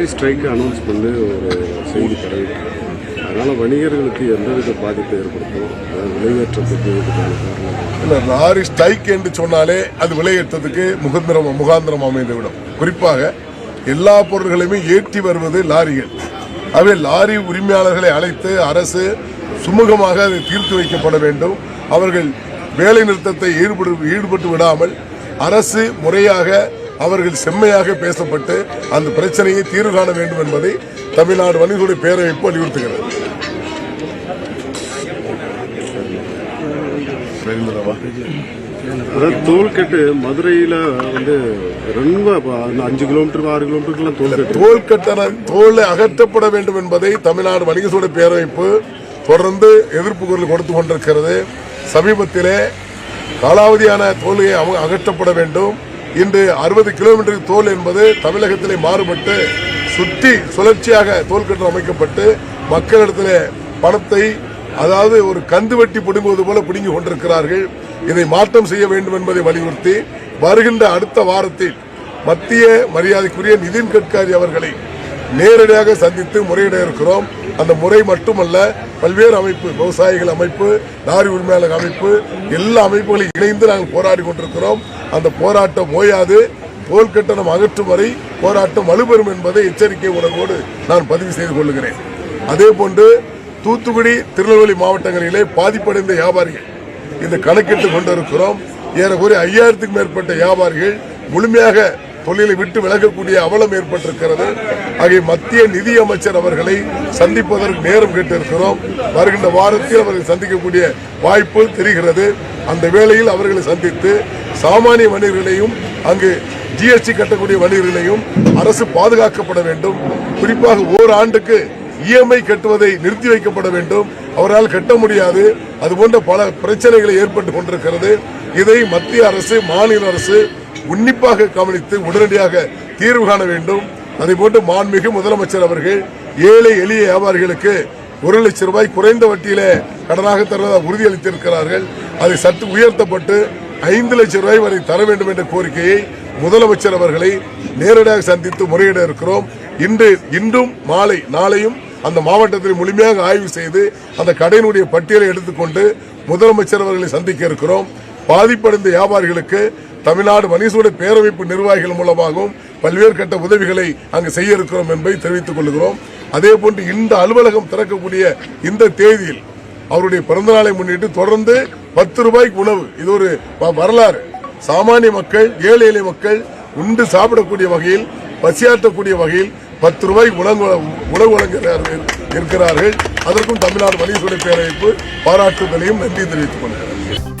Lorry strike announce பண்ணி ஒரு செய்தி பரவிட்டு அதனால் வணிகர்களுக்கு எந்தவித பாதிப்பை ஏற்படுத்தும், அதாவது விலையேற்றத்துக்கு இதுக்கான காரணம் இல்லை. லாரி ஸ்ட்ரைக் என்று சொன்னாலே அது விலையேற்றத்துக்கு முகாந்திரம் அமைந்துவிடும். குறிப்பாக எல்லா பொருட்களையுமே ஏற்றி வருவது லாரிகள். அவை லாரி உரிமையாளர்களை அழைத்து அரசு சுமூகமாக அதை தீர்த்து வைக்கப்பட வேண்டும். அவர்கள் வேலை நிறுத்தத்தை ஈடுபட்டு விடாமல் அரசு முறையாக அவர்கள் செம்மையாக பேசப்பட்டு அந்த பிரச்சனையை தீர்வு காண வேண்டும் என்பதை தமிழ்நாடு வணிகர்களுடைய பேரமைப்பு வலியுறுத்துகிறது. தோல்கட்டு மதுரையில் வந்து ரொம்ப 5 கிலோமீட்டர் 6 கிலோமீட்டருக்குலாம் தோல் அகற்றப்பட வேண்டும் என்பதை தமிழ்நாடு வணிகர்களுடைய பேரமைப்பு தொடர்ந்து எதிர்ப்பு குரல் கொடுத்து கொண்டிருக்கிறது. சமீபத்திலே காலாவதியான தோல்களை அகற்றப்பட வேண்டும். இன்று 60 கிலோமீட்டர் தோல் என்பது தமிழகத்திலே மாறுபட்டு சுழற்சியாக தோல் கட்டணம் அமைக்கப்பட்டு மக்களிடத்திலே பணத்தை, அதாவது ஒரு கந்து வெட்டி பிடுங்குவது போல பிடுங்கி கொண்டிருக்கிறார்கள். இதை மாற்றம் செய்ய வேண்டும் என்பதை வலியுறுத்தி வருகின்ற அடுத்த வாரத்தில் மத்திய மரியாதைக்குரிய நிதின் கட்காரி அவர்களை நேரடியாக சந்தித்து முறையிட இருக்கிறோம். அந்த முறை மட்டுமல்ல, பல்வேறு அமைப்பு, விவசாயிகள் அமைப்பு, லாரி உரிமையாளர் அமைப்பு, எல்லா அமைப்புகளையும் இணைந்து நாங்கள் போராடி கொண்டிருக்கிறோம். அந்த போராட்டம் ஓயாது. தோல் கட்டணம் அகற்றும் வரை போராட்டம் வலுப்பெறும் என்பதை எச்சரிக்கை உணர்வோடு நான் பதிவு செய்து கொள்கிறேன். அதே போன்று தூத்துக்குடி, திருநெல்வேலி மாவட்டங்களிலே பாதிப்படைந்த வியாபாரிகள் இந்த கணக்கிட்டு கொண்டிருக்கிறோம். ஏறக்குறைய 5000க்கும் மேற்பட்ட வியாபாரிகள் முழுமையாக தொழிலை விட்டு விலகக்கூடிய அவலம் ஏற்பட்டிருக்கிறது. ஆகிய மத்திய நிதி அமைச்சர் அவர்களை சந்திப்பதற்கு நேரம் கேட்டிருக்கிறோம். வருகின்ற வாரத்தில் அவர்கள் சந்திக்கக்கூடிய வாய்ப்பு தெரிகிறது. அந்த வேளையில் அவர்களை சந்தித்து சாமானிய வணிகர்களையும் அங்கு ஜிஎஸ்டி கட்டக்கூடிய வணிகர்களையும் அரசு பாதுகாக்கப்பட வேண்டும். குறிப்பாக ஓராண்டுக்கு இஎம்ஐ கட்டுவதை நிறுத்தி வைக்கப்பட வேண்டும். அவரால் கட்ட முடியாது. அதுபோன்ற பல பிரச்சனைகளை ஏற்பட்டு கொண்டிருக்கிறது. இதை மத்திய அரசு, மாநில அரசு உன்னிப்பாக கவனித்து உடனடியாக தீர்வு காண வேண்டும். அதேபோன்று மாண்புமிகு முதலமைச்சர் அவர்கள் ஏழை எளிய வியாபாரிகளுக்கு 1 லட்சம் ரூபாய் குறைந்த வட்டியிலே கடனாக தருவதாக உறுதியளித்திருக்கிறார்கள். அதை சற்று உயர்த்தப்பட்டு 5 லட்சம் ரூபாய் வரை தர வேண்டும் என்ற கோரிக்கையை முதலமைச்சர் அவர்களை நேரடியாக சந்தித்து முறையிட இருக்கிறோம். இன்றும் நாளையும் அந்த மாவட்டத்தில் முழுமையாக ஆய்வு செய்து அந்த கடையினுடைய பட்டியலை எடுத்துக்கொண்டு முதலமைச்சர் அவர்களை சந்திக்க இருக்கிறோம். பாதிப்படைந்த வியாபாரிகளுக்கு தமிழ்நாடு வணிகர்களுடைய பேரமைப்பு நிர்வாகிகள் மூலமாகவும் பல்வேறு கட்ட உதவிகளை அங்கு செய்ய இருக்கிறோம் என்பதை தெரிவித்துக் கொள்கிறோம். அதே போன்று இந்த அலுவலகம் திறக்கக்கூடிய இந்த தேதியில் அவருடைய பிறந்தநாளை முன்னிட்டு தொடர்ந்து 10 ரூபாய்க்கு உணவு, இது ஒரு வரலாறு. சாமானிய மக்கள், ஏழை எளிய மக்கள் உண்டு சாப்பிடக்கூடிய வகையில், பசியாற்றக்கூடிய வகையில் 10 ரூபாய்க்கு உணவு வழங்குகிறார்கள் இருக்கிறார்கள். அதற்கும் தமிழ்நாடு வணிகர்களுடைய பேரமைப்பு பாராட்டுதலையும் நன்றி தெரிவித்துக் கொள்கிறது.